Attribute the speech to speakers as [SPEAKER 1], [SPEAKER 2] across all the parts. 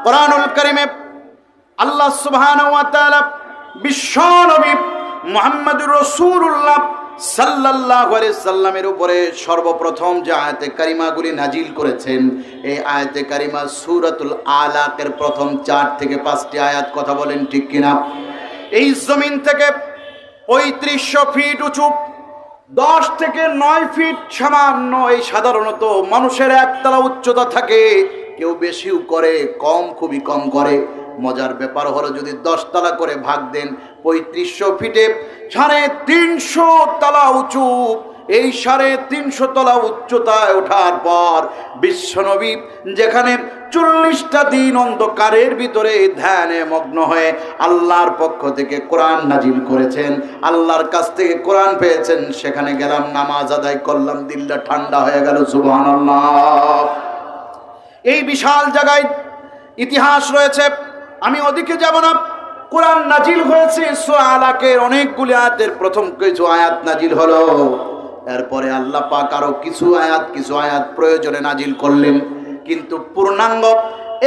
[SPEAKER 1] কোরআনুল কারীমে আল্লাহ সুবহানাহু ওয়া তাআলা বিশ্বনবী মুহাম্মদুর রাসূলুল্লাহ সাল্লাল্লাহু আলাইহি সাল্লামের উপরে সর্বপ্রথম যে আয়াতে কারিমাগুলি নাজিল করেছেন, এই আয়াতে কারিমা সূরাতুল আলাকের প্রথম 4 থেকে 5টি আয়াত। কথা বলেন ঠিক কিনা? এই জমিন থেকে 3500 ফিট উঁচু, 10 থেকে 9 ফিট সামান্য, এই সাধারণত মানুষের একতলা উচ্চতা থাকে, কেউ বেশিও করে, কম খুবই কম করে। মজার ব্যাপার হলো যদি 10 তলা করে ভাগ দেন 3500 ফিটে 350 তলা উঁচু, এই 350 তলা উচ্চতায় ওঠার পর বিশ্বনবী যেখানে 40টা দিন অন্ধকারের ভিতরে ধ্যানে মগ্ন হয়ে আল্লাহর পক্ষ থেকে কোরআন নাজিল করেছেন, আল্লাহর কাছ থেকে কোরআন পেয়েছেন, সেখানে গেলাম, নামাজ আদায় করলাম, দিলটা ঠান্ডা হয়ে গেল। সুবহানাল্লাহ। এই বিশাল জায়গায় ইতিহাস রয়েছে, আমি ওদিকে যাব না। কোরআন নাজিল হয়েছে সূরা আলাকের অনেকগুলি আয়াতের প্রথম কিছু আয়াত নাজিল হলো, এরপরে আল্লাহ পাক আরো কিছু আয়াত প্রয়োজনে নাজিল করলেন, কিন্তু পূর্ণাঙ্গ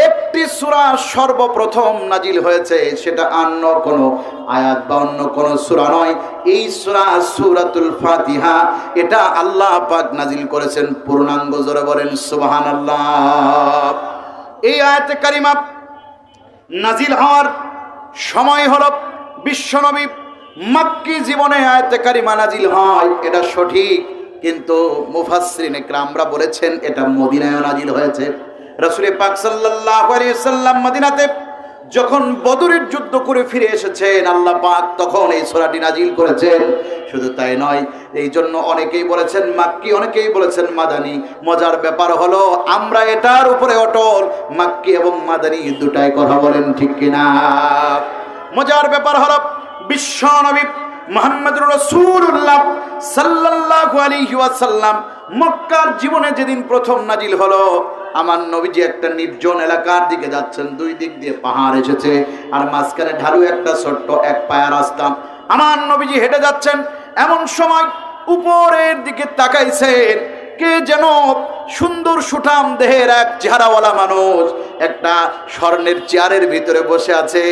[SPEAKER 1] একটি সূরা সর্বপ্রথম নাজিল হয়েছে, সেটা অন্য কোনো আয়াত বা অন্য কোনো সূরা নয়। এই সূরা সূরাতুল ফাতিহা, এটা আল্লাহ পাক নাজিল করেছেন পূর্ণাঙ্গ। জোরে বলেন সুবহানাল্লাহ। এই আয়াতে কারিমা নাজিল হওয়ার সময় হলো বিশ্বনবী মক্কি জীবনে আয়াতে কারিমা নাজিল হয়, এটা সঠিক, কিন্তু মুফাসসিরিন ইকরামরা বলেছেন এটা মদিনায় নাজিল হয়েছে। রাসূল পাক সাল্লাল্লাহু আলাইহি সাল্লাম মদিনাতে যখন বদরের যুদ্ধ করে ফিরে এসেছেন, আল্লাহ পাক তখন এই সূরাটি নাজিল করেছেন। শুধু তাই নয়, এই জন্য অনেকেই বলেছেন মাক্কি, অনেকেই বলেছেন মাদানী। মজার ব্যাপার হলো আমরা এটার উপরে অটল, মাক্কি এবং মাদানী দুটাই। কথা বলেন ঠিক কিনা? মজার ব্যাপার হলো বিশ্বনবী মুহাম্মদুর রাসূলুল্লাহ সাল্লাল্লাহু আলাইহি ওয়াসাল্লাম মক্কার জীবনে যেদিন প্রথম নাজিল হলো, আমার নবীজি একটা নির্জন এলাকার দিকে যাচ্ছেন, দুই দিক দিয়ে পাহাড় এসেছে আর মাঝখানে ঢালু একটা ছোট্ট এক পায়া রাস্তা। আমার নবীজি হেঁটে যাচ্ছেন, এমন সময় উপরের দিকে তাকাইছেন, কে যেন সুন্দর সুঠাম দেহের এক চেহারাওয়ালা মানুষ একটা স্বর্ণের চেয়ারের ভিতরে বসে আছে।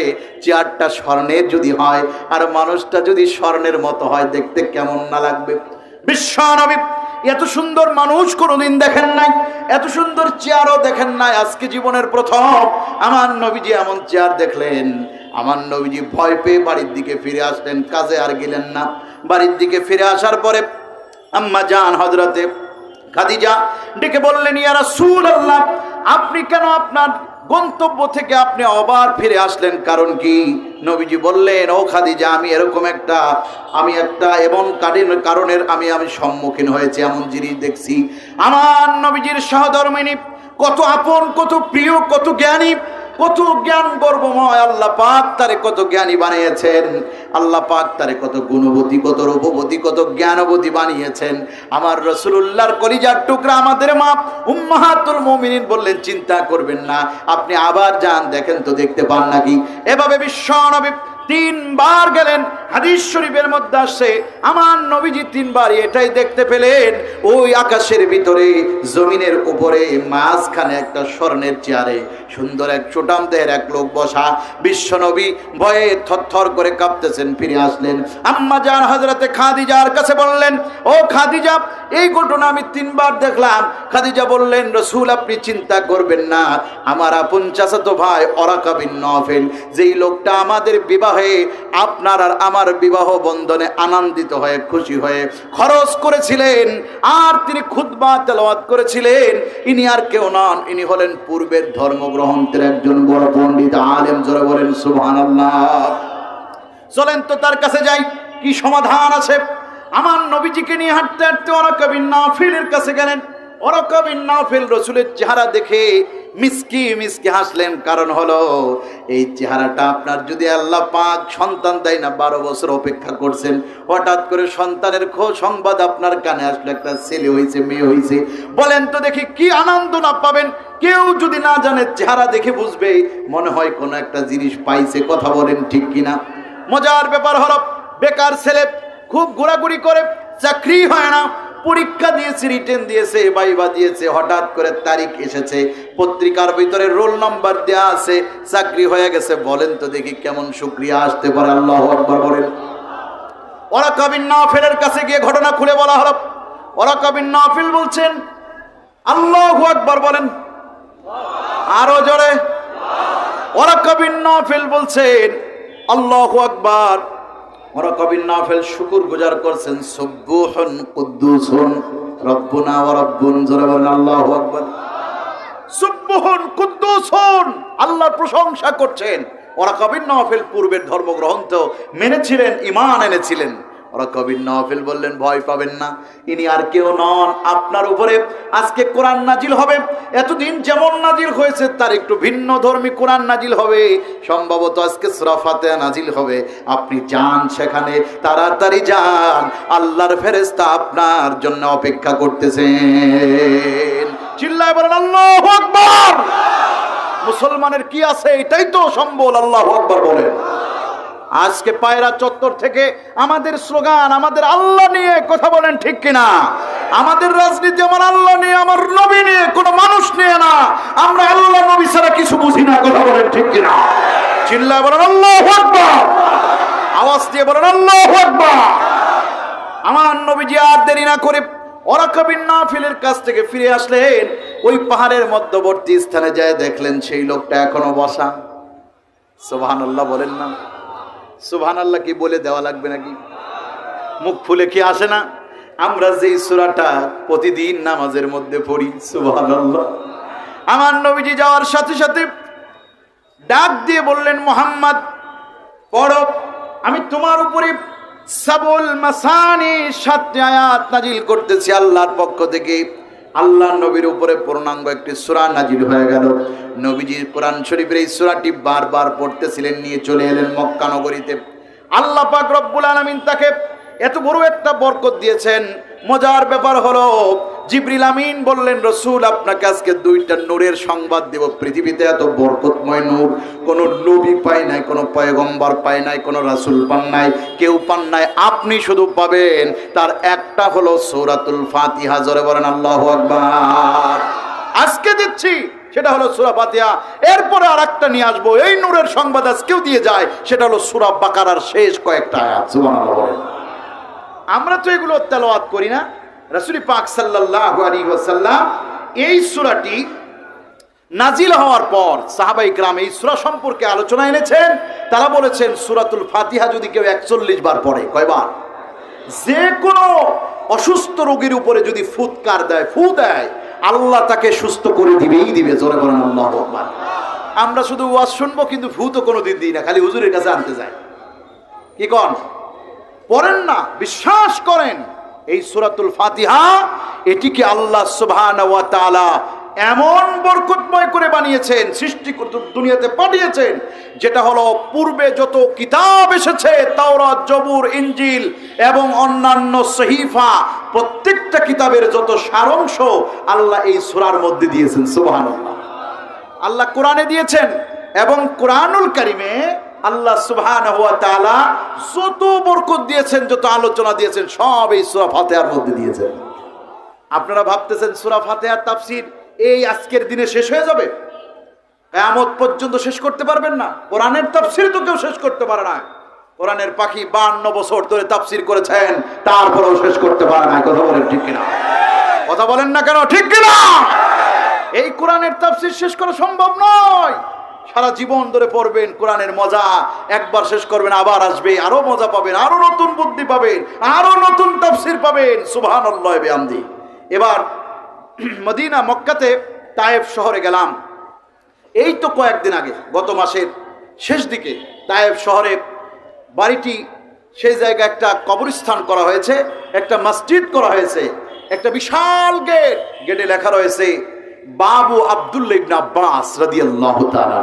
[SPEAKER 1] চেয়ারটা স্বর্ণের যদি হয় আর মানুষটা যদি স্বর্ণের মতো হয়, দেখতে কেমন না লাগবে? বিশ্বনবী এত সুন্দর মানুষ কোনোদিন দেখেন নাই, এত সুন্দর চেয়ারও দেখেন নাই, আজকে জীবনের প্রথম আমার নবীজি এমন চেয়ার দেখলেন। আমার নবীজি ভয় পেয়ে বাড়ির দিকে ফিরে আসলেন, কাজে আর গেলেন না। বাড়ির দিকে ফিরে আসার পরে আম্মা জান হযরতে খাদিজা ডেকে বললেন, ইয়া রাসূলুল্লাহ, আপনি কেন আপনার গন্তব্য থেকে আপনি আবার ফিরে আসলেন, কারণ কি? নবীজি বললেন, ও খাদিজা, আমি একটা এমন কারণের আমি সম্মুখীন হয়েছি, এমন জিনিস দেখছি। আমার নবীজির সহধর্মিনী কত আপন, কত প্রিয়, কত জ্ঞানী, কত জ্ঞান গর্বময়। আল্লাহ পাক তারে কত জ্ঞানী বানিয়েছেন, আল্লাহ পাক তারে কত গুণবতী, কত রূপবতী, কত জ্ঞানবতী বানিয়েছেন। আমার রাসূলুল্লাহর কলিজার টুকরা আমাদের মা উম্মাহাতুল মুমিনিন বললেন, চিন্তা করবেন না, আপনি আবার যান, দেখেন তো দেখতে পান নাকি। এভাবে বিশ্বনবী 3 বার গেলেন। হাদিস শরীফের মধ্যে আসছে আমার নবীজি 3 বার এটাই দেখতে পেলেন, ওই আকাশের ভিতরে জমিনের উপরে মাঝখানে একটা স্বর্ণের চেয়ারে সুন্দর এক ছোটাম দেহের এক লোক বসা। বিশ্বনবী ভয়ে থরথর করে কাঁপতেছেন, ফিরে আসলেন। আম্মা জান হযরতে খাদিজার কাছে বললেন, ও খাদিজা, এই ঘটনা আমি 3 বার দেখলাম। খাদিজা বললেন, রাসূল আপনি চিন্তা করবেন না, আমার আপন চাচাতো ভাই ওরাকা বিন নফল, যেই লোকটা আমাদের বিবাহে, আপনার আর আমার বিবাহ বন্ধনে আনন্দিত হয়ে খুশি হয়ে খরচ করেছিলেন আর তিনি খুতবা তেলাওয়াত করেছিলেন, ইনি আর কেউ নন, ইনি হলেন পূর্বের ধর্মগ্রন্থের একজন বড় পণ্ডিত আলেম। জোরে বলেন সুবহানাল্লাহ। চলেন তো তার কাছে যাই, কি সমাধান আছে। আমার নবীজিকে নিয়ে হাঁটতে হাঁটতে ওরাকা বিন নফলের কাছে গেলেন। ওরাকা বিন নফল রাসূলের চেহারা দেখে মিসকি মিসকি হাসলেন, কারণ হলো এই চেহারাটা আপনার যদি আল্লাহ পাক সন্তান দেয় না, 12 বছর অপেক্ষা করছেন, হঠাৎ করে সন্তানের সংবাদ আপনার কানে আসলো, একটা ছেলে হয়েছে, মেয়ে হয়েছে, বলেন তো দেখি কি আনন্দ না পাবেন। কেউ যদি না জানে, চেহারা দেখে বুঝবে, মনে হয় কোনো একটা জিনিস পাইছে। কথা বলেন ঠিক কিনা? মজার ব্যাপার হলো বেকার ছেলে খুব ঘোরাঘুরি করে, চাকরি হয় না, পরীক্ষা দিয়েছে, রিটেন দিয়েছে, ভাইবা দিয়েছে, হঠাৎ করে তারিখ এসেছে, পত্রিকার ভিতরে রোল নাম্বার দেয়া আছে, চাকরি হয়ে গেছে। বলেন তো দেখি কেমন শুকরিয়া আসতে পারে? আল্লাহু আকবার বলেন। ওয়ারাকা বিন নাফিলের কাছে গিয়ে ঘটনা খুলে বলা হলো। ওয়ারাকা বিন নাফিল বলছেন আল্লাহু আকবার বলেন, আরো জোরে। ওয়ারাকা বিন নাফিল বলছেন আল্লাহু আকবার। ওয়ারাকা বিন নাফিল শুকর গুজার করছেন, সুবহুন কুদ্দুসুন রব্বুনা ওয়া রব্বুন, জোরে বলেন আল্লাহু আকবার। সুবহুন কুদ্দুসুন, আল্লাহর প্রশংসা করছেন। ওয়ারাকা বিন নাফিল পূর্বের ধর্মগ্রন্থ মেনেছিলেন, ঈমান এনেছিলেন। ওয়ারাকা বিন নাফিল বললেন ভয় পাবেন না, ইনি আর কেউ নন, আপনার উপরে আজকে কোরআন নাজিল হবে। এতদিন যেমন নাজিল হয়েছে তার একটু ভিন্ন ধর্মী কোরআন নাজিল হবে, সম্ভবত আজকে সূরা ফাতিহা নাজিল হবে। আপনি যান সেখানে, তাড়াতাড়ি যান, আল্লাহর ফেরেশতা আপনার জন্য অপেক্ষা করতেছেন। চিল্লায় বলেন আল্লাহু আকবার। মুসলমানের কি আছে? এটাই তো সম্বল। আল্লাহু আকবার বলেন। আজকে পায়রা চত্বর থেকে আমাদের স্লোগান আমাদের আল্লাহ নিয়ে, কথা বলেন ঠিক কিনা? আমাদের রাজনীতি আমার আল্লাহ নিয়ে, আমার নবী নিয়ে, কোনো মানুষ নিয়ে না। আমরা আল্লাহ নবী ছাড়া কিছু বুঝি না, কথা বলেন ঠিক কিনা? চিল্লায় বলেন আল্লাহু আকবার, আওয়াজ দিয়ে বলেন আল্লাহু আকবার। আমার নবীজি আর দেরি না করে ওয়ারাকা বিন নাফিলের কাছ থেকে ফিরে আসলেন। ওই পাহাড়ের মধ্যবর্তী স্থানে যায় দেখলেন সেই লোকটা এখনো বসা। সুবহানাল্লাহ বলেন না? সুবহানাল্লাহ কি বলে দেওয়া লাগবে নাকি? মুখ ফুলে কি আসে না? আমরা যেই সূরাটা প্রতিদিন নামাজের মধ্যে পড়ি, সুবহানাল্লাহ। আমার নবীজি যাওয়ার সাথে সাথে ডাক দিয়ে বললেন, মুহাম্মদ পড়ো, আমি তোমার উপরে সাবুল মাসানি 7টি আয়াত নাজিল করতেছি আল্লাহর পক্ষ থেকে। আল্লাহ নবীর উপরে পূর্ণাঙ্গ একটি সূরা নাজিল হয়ে গেল। নবীজি কোরআন শরীফের এই সূরাটি বারবার পড়তেছিলেন, নিয়ে চলে এলেন মক্কা নগরীতে। আল্লাহ পাক রব্বুল আলামিন তাকে এত বড় একটা বরকত দিয়েছেন। মজার ব্যাপার হলো জিবরিল আমিন বললেন, রসুল আপনাকে আজকে 2টা নূরের সংবাদ দেব। পৃথিবীতে এত বরকতময় নূর কোন নবী পায় নাই, কোন পয়গম্বর পায় নাই, কোন রাসূল পান নাই, কেউ পান নাই, আপনি শুধু পাবেন। তার একটা হলো সূরাতুল ফাতিহা। জোরে বলেন আল্লাহু আকবার। আজকে দিচ্ছি সেটা হলো সূরা ফাতিহা। এরপরে আরেকটা নিয়ে আসবো, এই নূরের সংবাদ আজকেও দিয়ে যায়, সেটা হলো সূরা বাকারার শেষ কয়েকটা আয়াত। সুবহানাল্লাহ বলেন। আমরা তো এগুলো তেলাওয়াত করি না। রাসূল পাক সাল্লাল্লাহু আলাইহি ওয়াসাল্লাম এই সূরাটি নাজিল হওয়ার পর সাহাবায়ে কেরাম এই সূরা সম্পর্কে আলোচনা এনেছেন। তারা বলেছেন সূরাতুল ফাতিহা যদি কেউ 41 বার পড়ে, কয়বার? যে কোনো অসুস্থ রোগীর উপরে যদি ফুৎকার দেয়, ফু দেয়, আল্লাহ তাকে সুস্থ করে দিবেই দিবে। জোরে বলেন আল্লাহু আকবার। আমরা শুধু ওয়াজ শুনবো কিন্তু ফু তো কোনোদিন দিই না, খালি হুজুরের কাছে আনতে যাই। কি কোন? পড়েন না, বিশ্বাস করেন এই সূরাতুল ফাতিহা এটিকে আল্লাহ সুবহানাহু ওয়া তাআলা এমন বরকতময় করে বানিয়েছেন, সৃষ্টি দুনিয়াতে পাঠিয়েছেন, যেটা হলো পূর্বে যত কিতাব এসেছে, তাওরাত, জবুর, ইনজিল এবং অন্যান্য সহিফা, প্রত্যেকটা কিতাবের যত সারাংশ আল্লাহ এই সূরার মধ্যে দিয়েছেন। সুবহানাল্লাহ। আল্লাহ কোরআনে দিয়েছেন এবং কোরআনুল কারীমে আল্লাহ সুবহানাহু ওয়া তাআলা যত বরকত দিয়েছেন, যত আলোচনা দিয়েছেন, সব এই সূরা ফাতিহার মধ্যে দিয়েছেন। আপনারা ভাবতেছেন সূরা ফাতিহার তাফসীর এই আজকের দিনে শেষ হয়ে যাবে? কিয়ামত পর্যন্ত শেষ করতে পারবেন না। কোরআনের তাফসীর তো কেউ শেষ করতে পারে না। কোরআনের পাখি 52 বছর ধরে তাফসীর করেছেন, তারপরেও শেষ করতে পারে না। কথা বলেন ঠিক কিনা? কথা বলেন না কেন? ঠিক কিনা? এই কোরআনের তাফসীর শেষ করা সম্ভব নয়। সারা জীবন ধরে পড়বেন, কোরআনের মজা একবার শেষ করবেন, আবার আসবে, আরো মজা পাবেন, আরো নতুন বুদ্ধি পাবেন, আরো নতুন তাফসীর পাবেন। সুবহানাল্লাহ বিহামদি। এবার মদিনা মক্কাতে তায়েফ শহরে গেলাম। এই তো কয়েকদিন আগে, গত মাসের শেষ দিকে তায়েফ শহরে বাড়িটি, সেই জায়গায় একটা কবরস্থান করা হয়েছে, একটা মসজিদ করা হয়েছে, একটা বিশাল গেট, গেটে লেখা রয়েছে বাবু আব্দুল্লাহ ইবনে আব্বাস রাদিয়াল্লাহু তাআলা।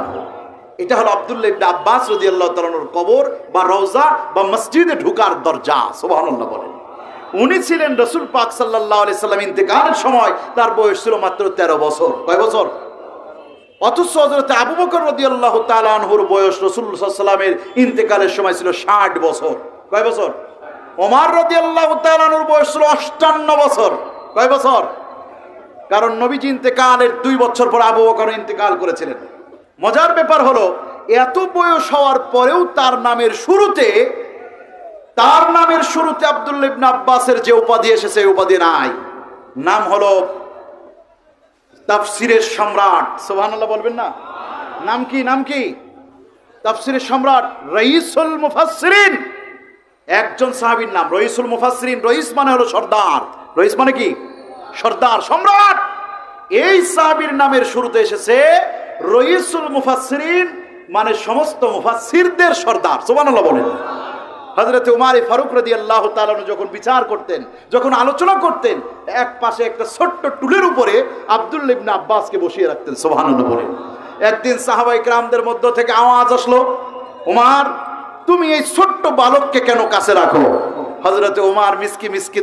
[SPEAKER 1] এটা হলো আব্দুল্লাহ ইবনে আব্বাস রাদিয়াল্লাহু তাআলার কবর বা রওজা বা মসজিদে ঢোকার দরজা। সুবহানাল্লাহ বলেন। উনি ছিলেন রাসূল পাক সাল্লাল্লাহু আলাইহি সাল্লাম ইন্তেকালের সময় তার বয়স ছিল মাত্র 13 বছর। কয় বছর? অথচ হযরত আবু বকর রাদিয়াল্লাহু তাআলা আনহুর বয়স রাসূল সাল্লাল্লাহু আলাইহি সাল্লামের ইন্তেকালের সময় ছিল 60 বছর। কয় বছর? ওমর রাদিয়াল্লাহু তাআলা আনহুর বয়স ছিল 58 বছর। কয় বছর? কারণ নবীজি ইন্তেকালের 2 বছর পর আবু বকর ইন্তেকাল করেছিলেন। মজার ব্যাপার হলো এত বয়স হওয়ার পরেও তার নামের শুরুতে আব্দুল্লাহ ইবনে আব্বাসের যে উপাধি এসেছে এই উপাধি নাই। নাম হলো তাফসিরের সম্রাট। সুবহানাল্লাহ বলবেন না? নাম কি? নাম কি? তাফসিরের সম্রাট, রাইসুল মুফাসসিরিন। একজন সাহাবীর নাম রাইসুল মুফাসসিরিন। রাইস মানে হলো সর্দার। রাইস মানে কি? সর্দার, সম্রাট। এই সাহাবীর নামের শুরুতে এসেছে রাইসুল মুফাসসিরিন, মানে সমস্ত মুফাসসিরদের সর্দার। সুবহানাল্লাহ বলেন। হযরত উমর ফারুক রাদিয়াল্লাহু তাআলা যখন বিচার করতেন, যখন আলোচনা করতেন, এক পাশে একটা ছোট্ট টুলের উপরে আব্দুল্লাহ ইবনে আব্বাসকে বসিয়ে রাখতেন। সুবহানাল্লাহ বলেন। একদিন সাহাবায়ে কেরামদের মধ্য থেকে আওয়াজ আসলো, উমর তুমি এই ছোট্ট বালককে কেন কাছে রাখো? হযরত উমর মিসকি মিসকি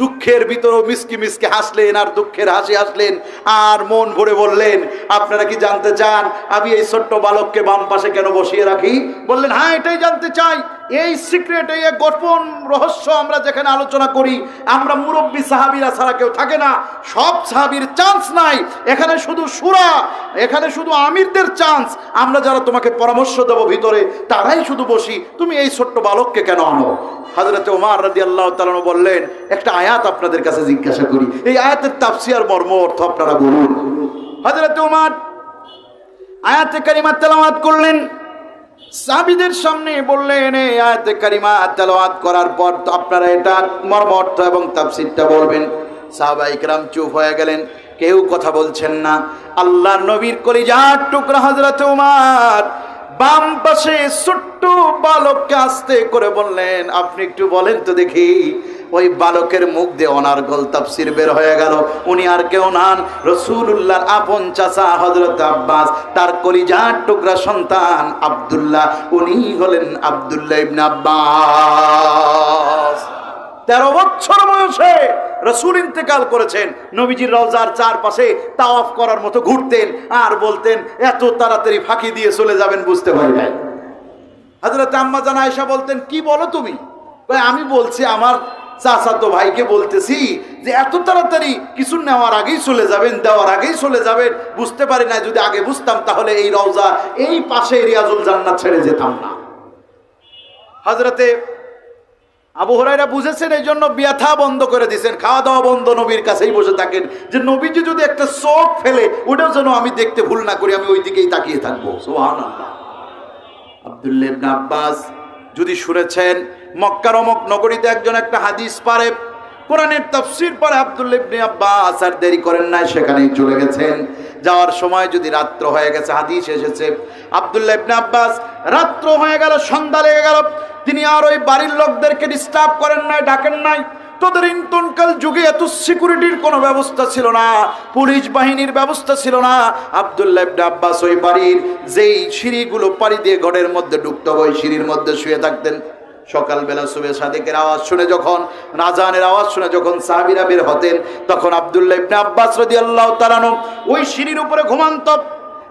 [SPEAKER 1] দুঃখের ভিতরে মিসকি মিসকি হাসলেন, আর দুঃখের হাসি হাসলেন, আর মন ভরে বললেন, আপনারা কি জানতে চান আমি এই ছোট্ট বালককে বাম পাশে কেন বসিয়ে রাখি? বললেন, হ্যাঁ এটাই জানতে চাই। এই সিক্রেট, এই গোপন রহস্য আমরা যেখানে আলোচনা করি, আমরা মুরব্বী সাহাবীরা ছাড়া কেউ থাকে না, সব সাহাবীর চান্স নাই এখানে, শুধু শুরা, এখানে শুধু আমিরদের চান্স। আমরা যারা তোমাকে পরামর্শ দেব ভিতরে তারাই শুধু বসি, তুমি এই ছোট্ট বালককে কেন আনো? হযরত ওমর রাদিয়াল্লাহু তাআলা বললেন, একটা আয়াত আপনাদের কাছে জিজ্ঞাসা করি, এই আয়াতের তাফসীর মর্ম অর্থ আপনারা বলুন। হযরত ওমর আয়াতে কারিমা তেলাওয়াত করলেন, সাহাবীদের সামনে বললেন, এই আয়াতে কারিমা তেলাওয়াত করার পর তো আপনারা এটা মর্ম অর্থ এবং তাফসীরটা বলবেন। সাহাবায়ে কেরাম চুপ হয়ে গেলেন, কেউ কথা বলছেন না। আল্লাহর নবীর কলিজার টুকরা হযরত ওমর বাম পাশে ছোট্ট বালককে আস্তে করে বললেন, আপনি একটু বলেন তো দেখি। ওই বালকের মুখ দিয়ে অনার্গল তাফসীর বের হয়ে গেল। উনি আর কেউ নন, রাসূলুল্লাহর আপন চাচা হযরত আব্বাস, তার কলিজার টুকরা সন্তান আব্দুল্লাহ, উনি হলেন আব্দুল্লাহ ইবনে আব্বাস। 13 বছর বয়সে রাসূল ইন্তেকাল করেছেন। নবীজির রওজার চারপাশে তাওয়াফ করার মতো ঘুরতেন আর বলতেন, এত তাড়াতাড়ি ফাঁকি দিয়ে চলে যাবেন বুঝতে পারি নাই। হযরত আম্মা জান আয়েশা বলতেন, কি বলো তুমি? আমি বলছি আমার চাচাতো ভাইকে বলতেছি যে এত তাড়াতাড়ি কিছু নেওয়ার আগেই চলে যাবেন, দেওয়ার আগেই চলে যাবেন, বুঝতে পারি না। যদি আগে বুঝতাম তাহলে এই রওজা, এই পাশে রিয়াজুল জান্নাত ছেড়ে যেতাম না। হযরতে আবু হুরায়রা বুঝেছেন, এই জন্য ব্যথা বন্ধ করে দিয়েছেন, খাওয়া দাওয়া বন্ধ, নবীর কাছেই বসে থাকেন, যে নবীজি যদি একটা চোখ ফেলে ওটাও যেন আমি দেখতে ভুল না করি, আমি ওই দিকেই তাকিয়ে থাকবো। সুবহানাল্লাহ। আব্দুল্লাহ ইবনে আব্বাস, যদি শুনেছেন মক্কার অমক নগরীতে একজন একটা হাদিস পারে, কোরআনের তাফসীর পড়ে, আব্দুল্লাহ ইবনে আব্বাস আর দেরি করেন নাই, সেখানেই চলে গেছেন। যাওয়ার সময় যদি রাত্র হয়ে গেছে, হাদিস এসেছে আব্দুল্লাহ ইবনে আব্বাস রাত্র হয়ে গেল, সন্ধ্যা লেগে গেল, তিনি আর ওই বাড়ির লোকদেরকে ডিস্টার্ব করেন নাই, ডাকেন নাই। তোদের ইন্তনকাল যুগে এত সিকিউরিটির কোনো ব্যবস্থা ছিল না, পুলিশ বাহিনীর ব্যবস্থা ছিল না। আব্দুল্লাহ ইবনে আব্বাস ওই বাড়ির যেই সিঁড়িগুলো পাড়ি দিয়ে ঘরের মধ্যে ঢুকতে হয়, ওই সিঁড়ির মধ্যে শুয়ে থাকতেন। সকালবেলা সুবহে সাদিকের আওয়াজ শুনে যখন, আযানের আওয়াজ শুনে যখন সাহাবীরা বের হতেন, তখন আব্দুল্লাহ ইবনে আব্বাস রাদিয়াল্লাহু তাআলা আনহু ওই সিঁড়ির উপরে ঘুমান্ত।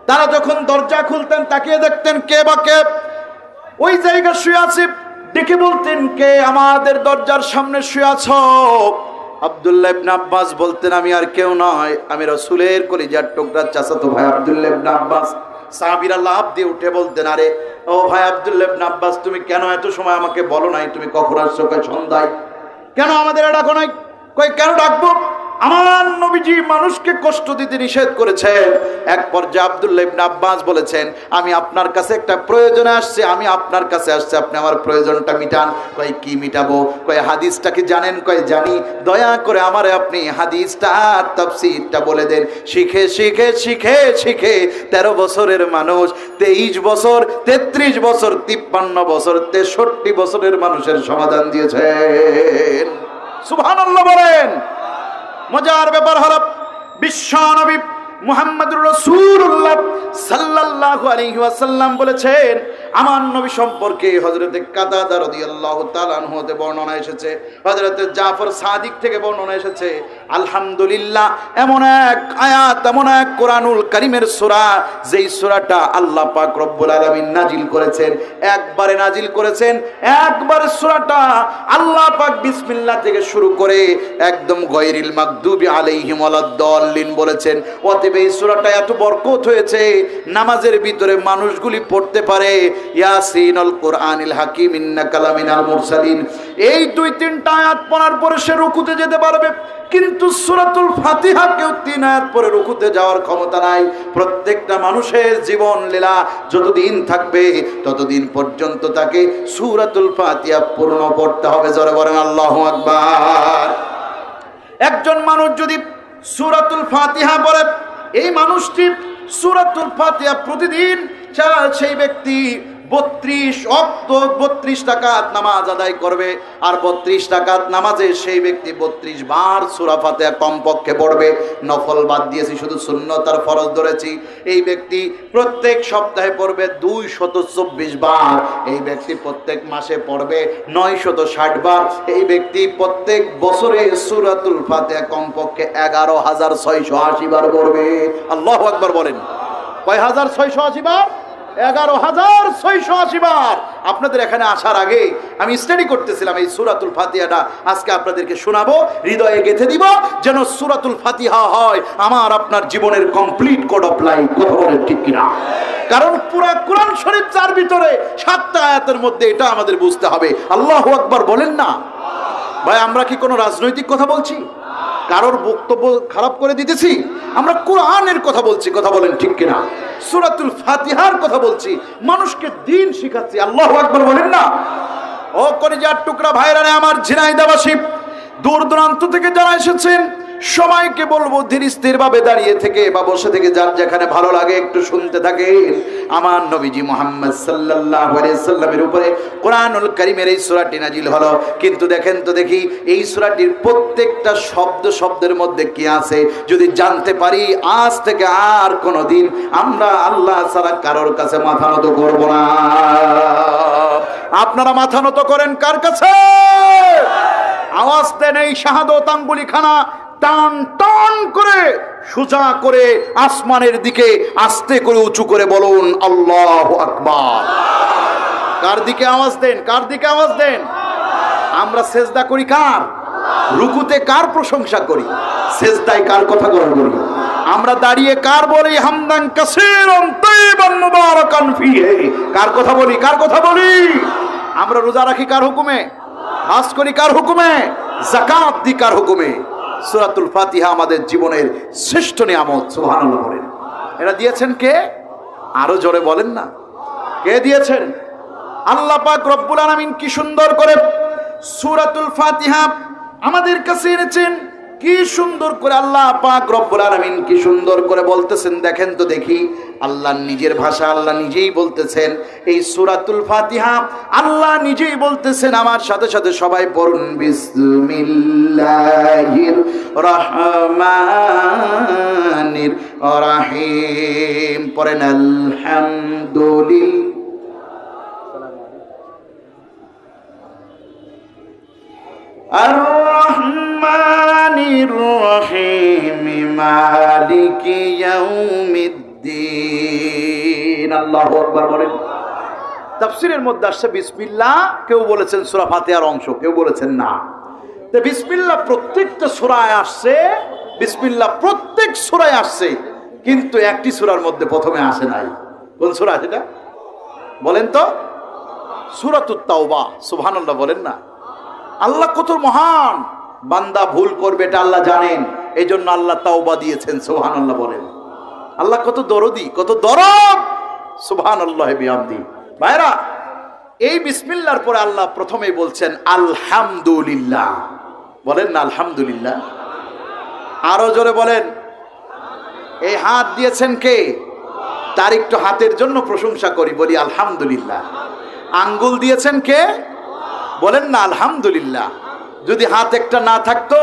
[SPEAKER 1] তারা যখন দরজা খুলতেন তাকিয়ে দেখতেন কে বা কে ওই জায়গায় শুয়ে আছে, ডেকে বলতেন, কে আমাদের দরজার সামনে শুয়ে আছো? আব্দুল্লাহ ইবনে আব্বাস বলতেন, আমি আর কেউ নয়, আমি রাসূলের কলিজার টুকরা চাচাতো ভাই আব্দুল্লাহ ইবনে আব্বাস। সাহাবীরা লাফ দিয়ে উঠে বলতেন, আরে ও ভাই আব্দুল্লাহ ইবনে আব্বাস, তুমি কেন এত সময় আমাকে বলো নাই তুমি কখন আসছো? কয় সন্ধ্যায়। কেন আমাদের ডাকো নাই? কয় কেন ডাকবো? আমার নবীজি মানুষকে কষ্ট দিতে নিষেধ করেছেন। এক পর্যায়ে আব্দুল্লাহ ইবনে আব্বাস বলেছেন, আমি আপনার কাছে একটা প্রয়োজনে আসছি, আমি আপনার কাছে আসছি, আপনি আমার প্রয়োজনটা মিটান। কয় কি মিটাবো? কয় হাদিসটা কি জানেন? কয় জানি। দয়া করে আমারে আপনি হাদিসটা আর তাফসীরটা বলে দেন। শিখে শিখে শিখে শিখে 13 বছরের মানুষ 23 বছর, 33 বছর, 53 বছর, 63 বছরের মানুষের সমাধান দিয়েছেন। সুবহানাল্লাহ বলেন। মজার ব্যাপার হলো বিশ্বনবী মুহাম্মদুর রাসূলুল্লাহ সাল্লাল্লাহু আলাইহি ওয়াসাল্লাম বলেছেন, আমার নবী সম্পর্কে হযরতে কাতাদা রাদিয়াল্লাহু তাআলা আনহু হতে বর্ণনা এসেছে, হযরতে জাফর সাদিক থেকে বর্ণনা এসেছে, আলহামদুলিল্লাহ এমন এক আয়াত, এমন এক কোরআনুল কারীমের সূরা, যেই সূরাটা আল্লাহ পাক রব্বুল আলামিন নাজিল করেছেন, একবারে নাজিল করেছেন, একবারে সূরাটা আল্লাহ পাক বিসমিল্লাহ থেকে শুরু করে একদম গায়রিল মাগদুবি আলাইহিম ওয়ালাদ-দাল্লিন বলেছেন। অতএব এই সূরাটা এত বরকত হয়েছে, নামাজের ভিতরে মানুষগুলি পড়তে পারে ইয়াসিনুল কুরআনিল হাকিম ইন্নাকা লামিনাল মুরসালিন, এই 2-3টা আয়াত পড়ার পরে সে রুকুতে যেতে পারবে। কিন্তু সূরাতুল ফাতিহা কেউ 3 আয়াত পরে রুকুতে যাওয়ার ক্ষমতা নাই। প্রত্যেকটা মানুষের জীবন লীলা যতদিন থাকবে ততদিন পর্যন্ত তাকে সূরাতুল ফাতিহা পূর্ণ পড়তে হবে। জোরে বলেন আল্লাহু আকবার। একজন মানুষ যদি সূরাতুল ফাতিহা পড়ে, এই মানুষটি সূরাতুল ফাতিহা প্রতিদিন সেই ব্যক্তি 32 রাকাত নামাজ আদায় করবে। আর 32 রাকাত নামাজে সেই ব্যক্তি 32 বার সূরা ফাতিহা কমপক্ষে পড়বে। নফল বাদ দিয়েছি, শুধু সুন্নত আর ফরজ ধরেছি। এই ব্যক্তি প্রত্যেক সপ্তাহে পড়বে 224 বার। এই ব্যক্তি প্রত্যেক মাসে পড়বে 960 বার। এই ব্যক্তি প্রত্যেক বছরে সূরাতুল ফাতিহা কমপক্ষে 11,680 বার পড়বে। আল্লাহু আকবার বলেন। কয় হাজার? 680 বার। 11,680 বার। আপনাদের এখানে আসার আগে আমি স্টাডি করতেছিলাম এই সূরাতুল ফাতিহাটা, আজকে আপনাদেরকে শোনাবো, হৃদয়ে গেঁথে দিব, যেন সূরাতুল ফাতিহা হয় আমার আপনার জীবনের কমপ্লিট কোড অফ লাইফ। কথা বলেন ঠিক কিনা? কারণ পুরা কোরআন শরীফ যার ভিতরে 7টা আয়াতের মধ্যে, এটা আমাদের বুঝতে হবে। আল্লাহু আকবার বলেন না ভাই। আমরা কি কোনো রাজনৈতিক কথা বলছি? কারোর বক্তব্য খারাপ করে দিতেছি? আমরা কোরআনের কথা বলছি। কথা বলেন ঠিক কিনা? সূরাতুল ফাতিহার কথা বলছি, মানুষকে দ্বীন শিখাচ্ছি। আল্লাহু আকবার বলেন না? ও কলিজার টুকরা ভাইরা আমার, ঝিনাইদহবাসী, দূর দূরান্ত থেকে যারা এসেছেন সবাইকে বলবো ধীর স্থির ভাবে দাঁড়িয়ে থেকে বা বসে থেকে যার যেখানে ভালো লাগে একটু শুনতে থাকেন। আমার নবীজি মুহাম্মদ সাল্লাল্লাহু আলাইহি সাল্লামের উপরে কোরআনুল কারীমের এই সূরাটি নাজিল হলো, কিন্তু দেখেন তো দেখি এই সূরাটির প্রত্যেকটা শব্দ শব্দের মধ্যে কি আছে যদি জানতে পারি, আজ থেকে আর কোনোদিন আমরা আল্লাহ ছাড়া কারোর কাছে মাথা নত করব না। আপনারা মাথা নত করেন কার কাছে? আওয়াজ দেন, এই শাহাদত আঙ্গুলিখানা টান টান করে সোজা করে আসমানের দিকে আস্তে করে উঁচু করে বলুন আল্লাহু আকবার। কার দিকে আওয়াজ দেন? কার দিকে আওয়াজ দেন? আমরা সেজদা করি কার? রুকুতে কার প্রশংসা করি? সেজদায় কার কথা গ্রহণ করি? আমরা দাঁড়িয়ে কার বলি? হামদান কাসীরান তাইয়িবান মুবারাকান ফীহি। কার কথা বলি? কার কথা বলি? আমরা রোজা রাখি কার হুকুমে? হজ করি কার হুকুমে? যাকাত দিই কার হুকুমে? সূরাতুল ফাতিহা আমাদের জীবনের শ্রেষ্ঠ নিয়ামত। সুবহানাল্লাহ বলেন। এটা দিয়েছেন কে? আরো জোরে বলেন না, কে দিয়েছেন? আল্লাহ পাক রব্বুল আলামিন কি সুন্দর করে সূরাতুল ফাতিহা আমাদের কাছে এনেছেন। কি সুন্দর করে আল্লাহ পাক রব্বুল আলামিন কি সুন্দর করে বলতেছেন, দেখেন তো দেখি। আল্লাহ নিজের ভাষা, আল্লাহ নিজেই বলতেছেন এই সূরাতুল ফাতিহা, আল্লাহ নিজেই বলতেছেন। আমার সাথে সাথে সবাই পড়ুন, বিসমিল্লাহির রহমানির রহিম। পড়েন আলহামদুলিল্লাহ। আর-রহমানির রহিম মালিকি ইয়াউমিদ্দিন। আল্লাহু আকবার বলেন। তাফসীরের মধ্যে আসছে বিসমিল্লাহ, কেউ বলেছেন সূরা ফাতিহার অংশ, কেউ বলেছেন না। তো বিসমিল্লাহ প্রত্যেকটা সূরায় আসছে, বিসমিল্লাহ প্রত্যেক সূরায় আসছে, কিন্তু একটি সূরার মধ্যে প্রথমে আসে নাই। কোন সূরা সেটা বলেন তো? সূরাতুত তাওবা। সুবহানাল্লাহ বলেন না? আল্লাহ কত মহান, বান্দা ভুল করবে এটা আল্লাহ জানেন, এই জন্য আল্লাহ তাওবা দিয়েছেন। সুবহানাল্লাহ বলেন। আল্লাহ কত দরদি, কত দরদ। সুবহানাল্লাহ বিহামদি। ভাইরা, এই বিসমিল্লাহর পরে আল্লাহ প্রথমেই বলছেন আলহামদুলিল্লাহ। বলেন না আলহামদুলিল্লাহ? আরো জোরে বলেন। এই হাত দিয়েছেন কে? তার একটু হাতের জন্য প্রশংসা করি, বলি আলহামদুলিল্লাহ। আঙ্গুল দিয়েছেন কে? বলেন না আলহামদুলিল্লাহ। যদি হাত একটা না থাকতো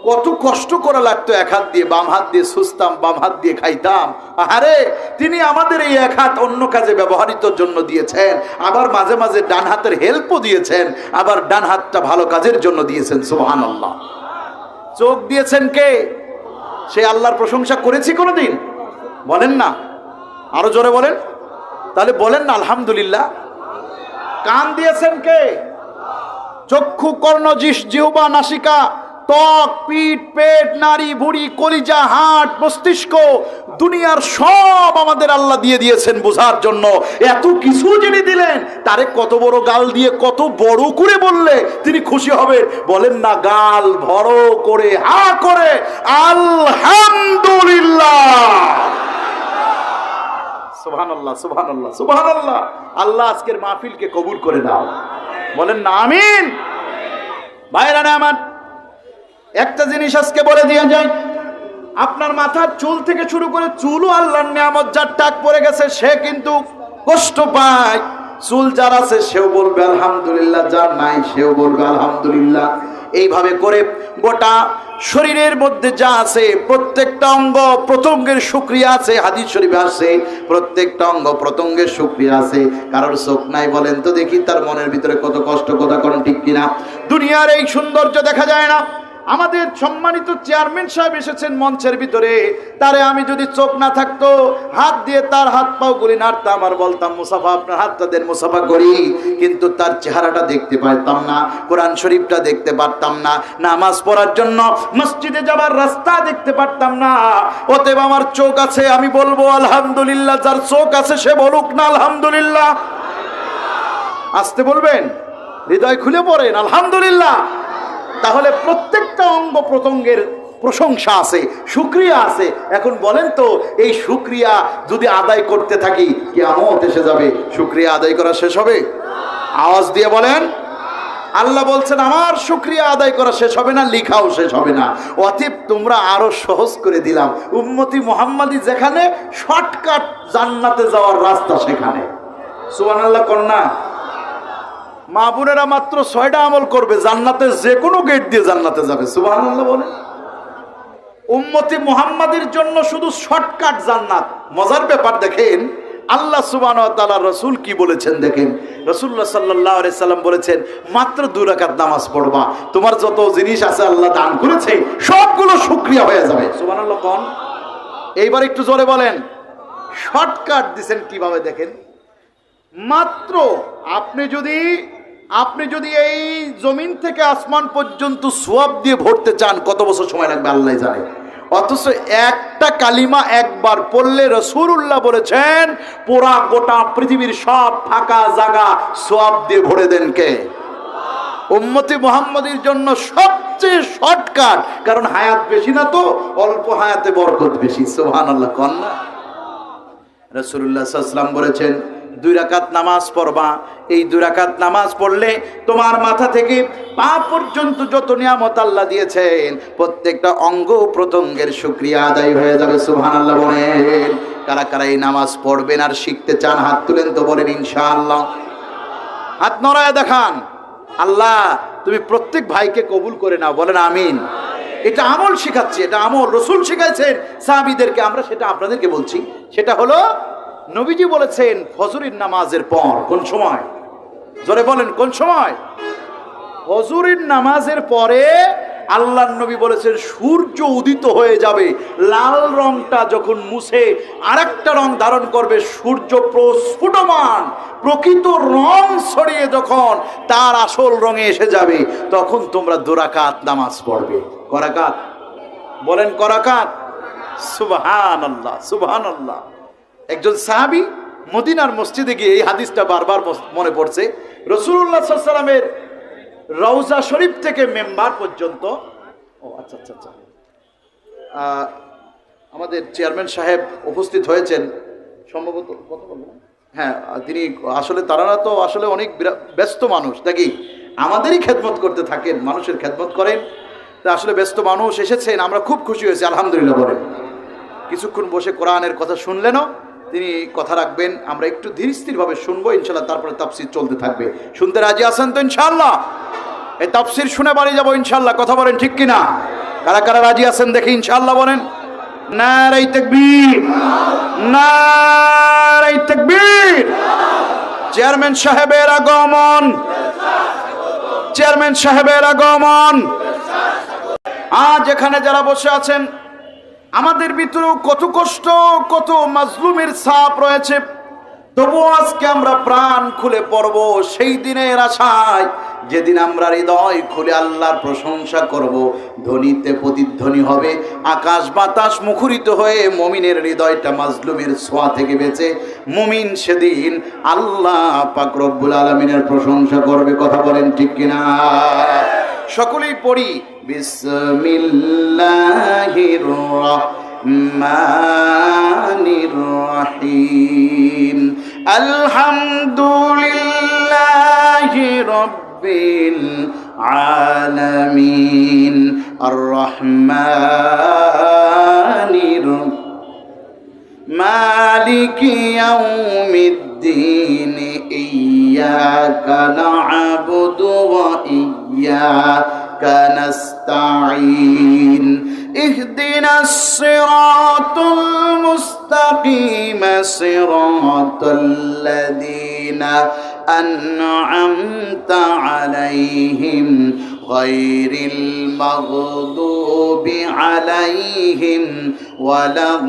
[SPEAKER 1] কত কষ্ট করা লাগতো, এক হাত দিয়ে, বাম হাত দিয়ে সুস্তাম, বাম হাত দিয়ে খাইতাম। আরে তিনি আমাদের এই এক হাত অন্য কাজে ব্যবহৃত জন্য দিয়েছেন, আবার মাঝে মাঝে ডান হাতের হেল্পও দিয়েছেন, আবার ডান হাতটা ভালো কাজের জন্য দিয়েছেন। সুবহানাল্লাহ। চোখ দিয়েছেন কে? সে আল্লাহর প্রশংসা করেছি কোনোদিন? বলেন না, আরো জোরে বলেন। তাহলে বলেন না আলহামদুলিল্লাহ। কান দিয়েছেন কে? চক্ষু, কর্ণ, জিহ্বা, নাসিকা, ত্বক, পিঠ, পেট, নাড়ি, ভুঁড়ি, কলিজা, হাড়, মস্তিষ্ক, দুনিয়ার সব আমাদের আল্লাহ দিয়ে দিয়েছেন বোঝার জন্য। এত কিছু যিনি দিলেন, তারে কত বড় গাল দিয়ে কত বড় করে বললে তিনি খুশি হবেন? বলেন না, গাল বড় করে হা করে আলহামদুলিল্লাহ। সুবহানাল্লাহ, সুবহানাল্লাহ, সুবহানাল্লাহ। আল্লাহ আজকের মাহফিলকে কবুল করে দাও। বলেন না আমিন। ভাইরা আমার, একটা জিনিস আজকে বলে দিয়ে যায়, আপনার মাথার চুল থেকে শুরু করে চুলও আল্লাহর নিয়ামত। যার টাক পড়ে গেছে সে কিন্তু কষ্ট পায়। চুল যার আছে সেও বলবে আলহামদুলিল্লাহ, যার নাই সেও বলবে আলহামদুলিল্লাহ। এইভাবে করে গোটা শরীরের মধ্যে যা আছে প্রত্যেকটা অঙ্গ প্রত্যঙ্গের শুকরিয়া আছে। হাদিস শরীফে আছে প্রত্যেকটা অঙ্গ প্রত্যঙ্গের শুকরিয়া আছে। কারোর চোখ নাই বলেন তো দেখি, তার মনের ভিতরে কত কষ্ট, কথা কোন ঠিক কিনা? দুনিয়ার এই সৌন্দর্য দেখা যায় না। আমাদের সম্মানিত চেয়ারম্যান সাহেব এসেছেন মঞ্চের ভিতরে, তারে আমি যদি চোখ না থাকতো হাত দিয়ে তার হাত পাও গুলি নাড়তাম আর বলতাম মুসাফা, আপনার হাতটা দেন, মুসাফা করি, কিন্তু তার চেহারাটা দেখতে পারতাম না, কোরআন শরীফটা দেখতে পারতাম না, নামাজ পড়ার জন্য মসজিদে যাবার রাস্তা দেখতে পারতাম না। অতএব আমার চোখ আছে, আমি বলবো আলহামদুলিল্লাহ। যার চোখ আছে সে বলুক না আলহামদুলিল্লাহ। আসতে বলবেন, হৃদয় খুলে পড়েন আলহামদুলিল্লাহ। তাহলে প্রত্যেকটা অঙ্গ প্রত্যঙ্গের প্রশংসা আছে, শুকরিয়া আছে। এখন বলেন তো, এই শুকরিয়া যদি আদায় করতে থাকি, কিয়ামত এসে যাবে, শুকরিয়া আদায় করা শেষ হবে? আওয়াজ দিয়ে বলেন। আল্লাহ বলছেন আমার শুকরিয়া আদায় করা শেষ হবে না, লিখাও শেষ হবে না। অতএব তোমরা আরো সহজ করে দিলাম। উম্মতি মুহাম্মাদি যেখানে, শর্টকাট জান্নাতে যাওয়ার রাস্তা সেখানে। সুবহানাল্লাহ কন্যা। মা বোনেরা মাত্র 6টা আমল করবে, জান্নাতে যে কোনো গেট দিয়ে জান্নাতে যাবে। সুবহানাল্লাহ বলে। উম্মতি মুহাম্মাদের জন্য শুধু শর্টকাট জান্নাত। মজার ব্যাপার দেখেন, আল্লাহ সুবহানাহু ওয়া তাআলা রাসূল কি বলেছেন দেখেন। রাসূলুল্লাহ সাল্লাল্লাহু আলাইহি সাল্লাম বলেছেন, মাত্র 2 রাকাত নামাজ পড়বা, তোমার যত জিনিস আছে আল্লাহ দান করেছে সবগুলো শুকরিয়া হয়ে যাবে। সুবহানাল্লাহ কোন? এইবার একটু জোরে বলেন। শর্টকাট দিবেন কিভাবে দেখেন। মাত্র আপনি যদি এই জমিন থেকে আসমান পর্যন্ত সওয়াব দিয়ে ভরতে চান, কত বছর সময় লাগবে আল্লাহ জানে। অথচ একটা কালিমা একবার পড়লে রাসূলুল্লাহ বলেছেন পুরা গোটা পৃথিবীর সব ফাঁকা জায়গা সওয়াব দিয়ে ভরে দেন কে? উম্মতি মুহাম্মাদের জন্য সবচেয়ে শর্টকাট। কারণ হায়াত বেশি না, তো অল্প হায়াতে বরকত বেশি। সুবহানাল্লাহ কোন না? রাসূলুল্লাহ সাল্লাল্লাহু আলাইহি ওয়াসাল্লাম বলেছেন 2 রাকাত নামাজ পড়বা। এই 2 রাকাত নামাজ পড়লে তোমার মাথা থেকে পা পর্যন্ত যত নিয়ামত আল্লাহ দিয়েছেন প্রত্যেকটা অঙ্গ প্রত্যঙ্গের শুকরিয়া আদায় হয়ে যাবে। সুবহানাল্লাহ বলেন। কারা কারা এই নামাজ পড়বেন আর শিখতে চান হাত তুলেন তো, বলেন ইনশাআল্লাহ। হাত নড়ায় দেখান। আল্লাহ তুমি প্রত্যেক ভাইকে কবুল করে নাও, বলেন আমিন। এটা আমল শিখাচ্ছি, এটা আমল রাসূল শিখাইছেন সাহাবীদেরকে, আমরা সেটা আপনাদেরকে বলছি। সেটা হলো নবীজি বলেছেন ফজরের নামাজের পর। কোন সময়? জোরে বলেন কোন সময়? ফজরের নামাজের পরে আল্লাহর নবী বলেছেন সূর্য উদিত হয়ে যাবে, লাল রংটা যখন মুছে আরেকটা রং ধারণ করবে, সূর্য প্রস্ফুটমান প্রকৃত রং ছড়িয়ে যখন তার আসল রঙে এসে যাবে, তখন তোমরা 2 রাকাত নামাজ পড়বে। ক রাকাত? বলেন ক রাকাত? সুবহানাল্লাহ, সুবহানাল্লাহ। একজন সাহাবী মদিনার মসজিদে গিয়ে, এই হাদিসটা বারবার মনে পড়ছে, রাসূলুল্লাহ সাল্লাল্লাহু আলাইহি ওয়াসাল্লামের রওজা শরীফ থেকে মেম্বার পর্যন্ত, আমাদের চেয়ারম্যান সাহেব উপস্থিত হয়েছেন সম্ভবত, কথা বলবেন? হ্যাঁ, তিনি আসলে, তারা তো আসলে অনেক ব্যস্ত মানুষ নাকি, আমাদেরই খেদমত করতে থাকেন, মানুষের খেদমত করেন। তা আসলে ব্যস্ত মানুষ এসেছেন, আমরা খুব খুশি হয়েছি আলহামদুলিল্লাহ বলেন। কিছুক্ষণ বসে কোরআনের কথা শুনলেনও, তিনি কথা রাখবেন। আমরা একটু ধীরস্থিরভাবে শুনবো ইনশাল্লাহ, তারপরে তাফসীর চলতে থাকবে। শুনতে রাজি আছেন তো ইনশাআল্লাহ? এই তাফসীর শুনে বাড়ি যাবো ইনশাআল্লাহ। কথা বলেন ঠিক কিনা? কারা কারা রাজি আছেন দেখি ইনশাআল্লাহ বলেন। নারে তাকবীর, নারে তাকবীর। চেয়ারম্যান সাহেবের আগমন, চেয়ারম্যান সাহেবের আগমন। আজ এখানে যারা বসে আছেন, আমাদের ভিতরেও কত কষ্ট, কত মাজলুমের ছাপ রয়েছে, তবুও আজকে আমরা প্রাণ খুলে পড়ব সেই দিনের আশায়, যেদিন আমরা হৃদয় খুলে আল্লাহর প্রশংসা করব, ধ্বনিতে প্রতিধ্বনি হবে, আকাশ বাতাস মুখরিত হয়ে মুমিনের হৃদয়টা মাজলুমের ছোঁয়া থেকে বেঁচে মুমিন সেদিন আল্লাহ পাক রব্বুল আলামিনের প্রশংসা করবে। কথা বলেন ঠিক কিনা? সকলেই পড়ি বিসমিল্লাহির রহমানির রহিম। আলহামদুলিল্লাহি রাব্বিল আলামিন আর রহমানির মালিকি ইয়াউমিদ্দিন ইয়্যাকা না'বুদু ওয়া ইয়্যাকা নাস্তাঈন ইহদিনাস সিরাতাল মুস্তাকিম সিরাতাল লাযীনা আন'আমতা আলাইহিম গায়রিল মাগদুবি আলাইহিম ওয়ালাদ